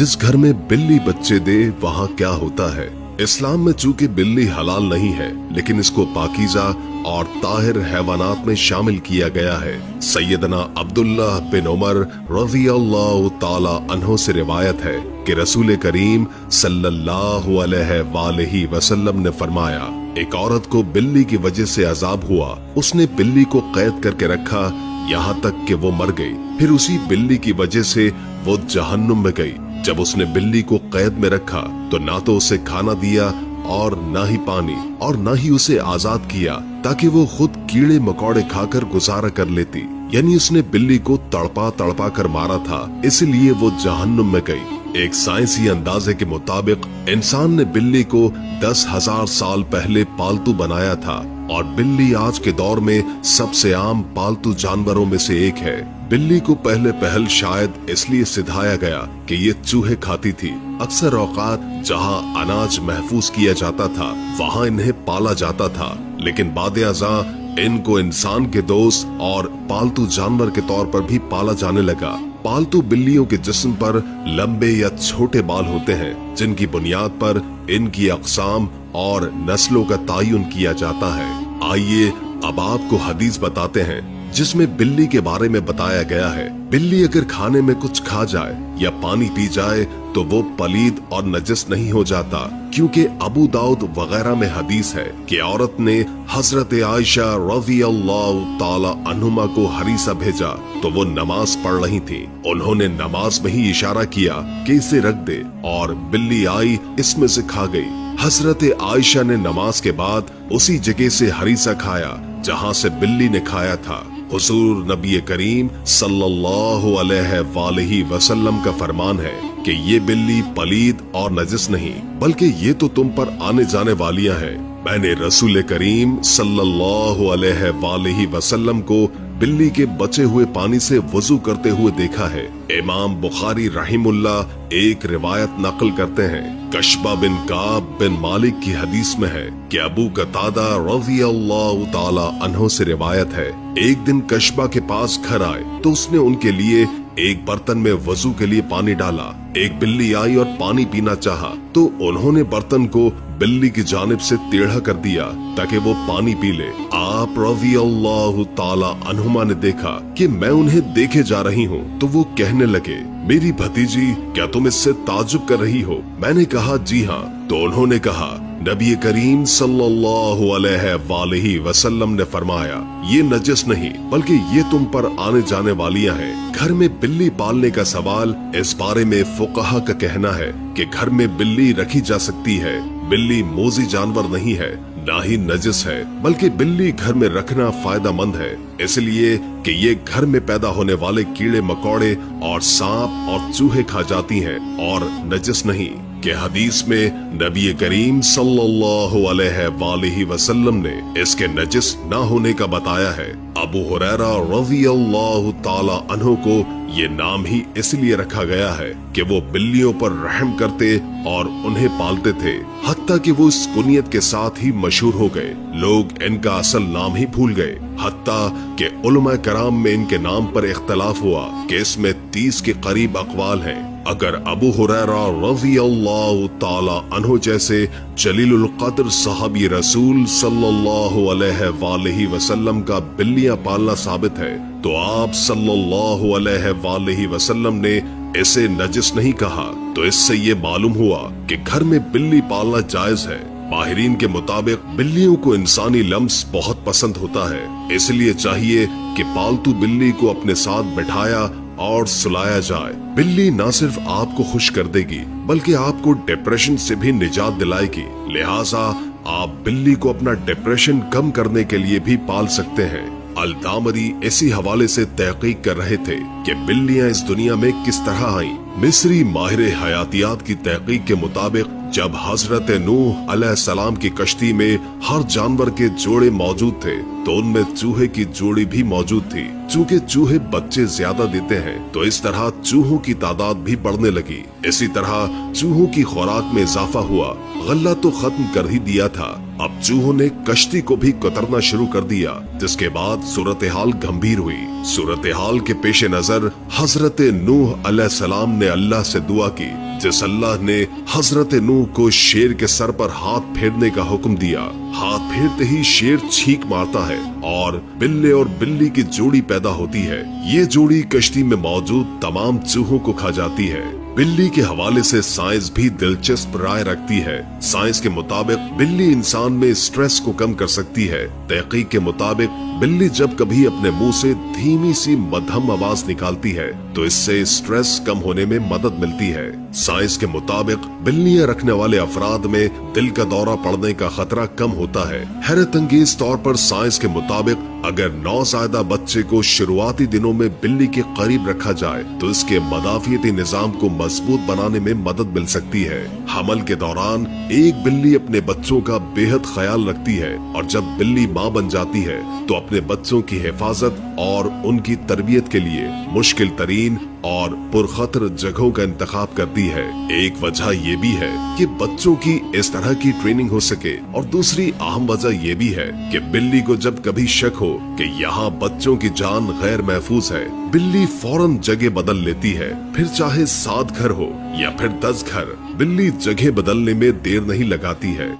जिस घर में बिल्ली बच्चे दे वहाँ क्या होता है। इस्लाम में चूंकि बिल्ली हलाल नहीं है, लेकिन इसको पाकीज़ा और ताहिर हैवानात में शामिल किया गया है। सैयदना अब्दुल्ला बिन उमर रज़ियल्लाहु ताला अन्हो से रिवायत है कि रसूल करीम सल्लल्लाहु अलैहि वसल्लम ने फरमाया, एक औरत को बिल्ली की वजह से अजाब हुआ। उसने बिल्ली को कैद करके रखा यहाँ तक कि वो मर गई। फिर उसी बिल्ली की वजह से वो जहन्नुम में गई। जब उसने बिल्ली को कैद में रखा तो ना तो उसे खाना दिया और ना ही पानी, और ना ही उसे आजाद किया ताकि वो खुद कीड़े मकोड़े खाकर गुजारा कर लेती। यानी उसने बिल्ली को तड़पा तड़पा कर मारा था, इसलिए वो जहन्नुम में गई। एक साइंसी अंदाजे के मुताबिक इंसान ने बिल्ली को 10,000 साल पहले पालतू बनाया था, और बिल्ली आज के दौर में सबसे आम पालतू जानवरों में से एक है। बिल्ली को पहले पहल शायद इसलिए सिधाया गया कि ये चूहे खाती थी। अक्सर औकात जहाँ अनाज महफूज किया जाता था वहाँ इन्हें पाला जाता था, लेकिन बाद-ए-अज़ां इनको इंसान के दोस्त और पालतू जानवर के तौर पर भी पाला जाने लगा। पालतू बिल्लियों के जिस्म पर लंबे या छोटे बाल होते हैं, जिनकी बुनियाद पर इनकी अक़साम और नस्लों का तयन किया जाता है। आइए अब आपको हदीस बताते हैं जिसमें बिल्ली के बारे में बताया गया है। बिल्ली अगर खाने में कुछ खा जाए या पानी पी जाए तो वो पलीद और नजस नहीं हो जाता, क्योंकि अबू दाऊद वगैरह में हदीस है कि औरत ने हजरत आयशा रज़ियल्लाहु ताला अन्हुमा को हरीसा भेजा तो वो नमाज पढ़ रही थी। उन्होंने नमाज में ही इशारा किया कि इसे रख दे, और बिल्ली आई इसमें से खा गई। हजरत आयशा ने नमाज के बाद उसी जगह से हरीसा खाया जहाँ से बिल्ली ने खाया था। हुजूर नबी करीम सल्लल्लाहु अलैहि वसल्लम का फरमान है कि ये बिल्ली पलीद और नजस नहीं, बल्कि ये तो तुम पर आने जाने वालियां हैं। मैंने रसूल करीम सल्लल्लाहु अलैहि वसल्लम को बिल्ली के बचे हुए पानी से वजू करते हुए देखा है। इमाम बुखारी रहीमुल्लाह एक रिवायत नकल करते हैं। कशबा बिन काब बिन मालिक की हदीस में है कि अबू कतादा रज़ियल्लाहु ताला अन्हो से रिवायत है, एक दिन कशबा के पास घर आए तो उसने उनके लिए एक बर्तन में वजू के लिए पानी डाला। एक बिल्ली आई और पानी पीना चाहा तो उन्होंने बर्तन को बिल्ली की जानिब से टेढ़ा कर दिया ताकि वो पानी पी ले। आप रज़ियल्लाहु ताला अन्हुमा ने देखा कि मैं उन्हें देखे जा रही हूँ तो वो कहने लगे, मेरी भतीजी क्या तुम इससे ताज्जुब कर रही हो? मैंने कहा जी हाँ। तो उन्होंने कहा, नबी करीम सल्लल्लाहु अलैहि वसल्लम ने फरमाया, ये नजस नहीं बल्कि ये तुम पर आने जाने वालियां हैं। घर में बिल्ली पालने का सवाल, इस बारे में फुक़हा का कहना है कि घर में बिल्ली रखी जा सकती है। बिल्ली मोज़ी जानवर नहीं है, ना ही नजस है, बल्कि बिल्ली घर में रखना फायदा मंद है, इसलिए कि ये घर में पैदा होने वाले कीड़े मकोड़े और सांप और चूहे खा जाती हैं, और नजस नहीं। कि हदीस में नबी करीम सल्लल्लाहु अलैहि वसल्लम ने इसके नजस ना होने का बताया है। अबू हुरैरा रज़ियल्लाहु ताला अन्हु को ये नाम ही इसलिए रखा गया है कि वो बिल्लियों पर रहम करते और उन्हें पालते थे, हत्ता कि वो इस कुनियत के साथ ही मशहूर हो गए। लोग इनका असल नाम ही भूल गए, हत्ता कि उलमा कराम में इनके नाम पर इख्तलाफ हुआ कि इसमें 30 के करीब अक़वाल हैं। अगर अबू हुरैरा रज़ियल्लाहु ताला अन्हु जैसे जलीलुल क़द्र सहाबी रसूल सल्लल्लाहु अलैहि वसल्लम का बिल्लियां पालना साबित है, तो आप सल्लल्लाहु अलैहि वसल्लम ने इसे नजस नहीं कहा। तो इससे ये मालूम हुआ कि घर में बिल्ली पालना जायज है। माहिरीन के मुताबिक बिल्लियों को इंसानी लम्स बहुत पसंद होता है, इसलिए चाहिए कि पालतू बिल्ली को अपने साथ बिठाया और सुलाया जाए। बिल्ली न सिर्फ आपको खुश कर देगी बल्कि आपको डिप्रेशन से भी निजात दिलाएगी, लिहाजा आप बिल्ली को अपना डिप्रेशन कम करने के लिए भी पाल सकते हैं। अल-दामरी इसी हवाले से तहकीक कर रहे थे कि बिल्लियां इस दुनिया में किस तरह आईं। मिस्री माहिर हयातियात की तहकीक के मुताबिक जब हजरत नूह अलैहिस्सलाम की कश्ती में हर जानवर के जोड़े मौजूद थे तो उनमें चूहे की जोड़ी भी मौजूद थी। चूंकि चूहे बच्चे ज्यादा देते हैं तो इस तरह चूहों की तादाद भी बढ़ने लगी। इसी तरह चूहों की खुराक में इजाफा हुआ। गल्ला तो खत्म कर ही दिया था, अब चूहों ने कश्ती को भी कतरना शुरू कर दिया, जिसके बाद सूरत हाल गंभीर हुई। सूरत हाल के पेश नजर हजरत नूह अलैहिस्सलाम ने अल्लाह से दुआ की। जिस अल्लाह ने हजरत नूह को शेर के सर पर हाथ फेरने का हुक्म दिया, हाथ फेरते ही शेर छींक मारता है और बिल्ले और बिल्ली की जोड़ी पैदा होती है। ये जोड़ी कश्ती में मौजूद तमाम चूहों को खा जाती है। बिल्ली के हवाले से साइंस भी दिलचस्प राय रखती है। साइंस के मुताबिक बिल्ली इंसान में स्ट्रेस को कम कर सकती है। तहकीक के मुताबिक बिल्ली जब कभी अपने मुंह से धीमी सी मध्यम आवाज निकालती है तो इससे स्ट्रेस कम होने में मदद मिलती है। साइंस के मुताबिक बिल्लियां रखने वाले अफराद में दिल का दौरा पड़ने का खतरा कम होता है। हैरत अंगेज तौर पर साइंस के मुताबिक अगर नौज़ायदा बच्चे को शुरुआती दिनों में बिल्ली के करीब रखा जाए तो इसके मदाफियती निजाम को मजबूत बनाने में मदद मिल सकती है। हमल के दौरान एक बिल्ली अपने बच्चों का बेहद ख्याल रखती है और जब बिल्ली माँ बन जाती है तो अपने बच्चों की हिफाजत और उनकी तरबियत के लिए मुश्किल तरीन और पुरखतर जगहों का इंतखाब करती है। एक वजह ये भी है कि बच्चों की इस तरह की ट्रेनिंग हो सके और दूसरी अहम वजह ये भी है कि बिल्ली को जब कभी शक हो कि यहाँ बच्चों की जान गैर महफूज है, बिल्ली फौरन जगह बदल लेती है। फिर चाहे 7 घर हो या फिर 10 घर, बिल्ली जगह बदलने में देर नहीं लगाती है।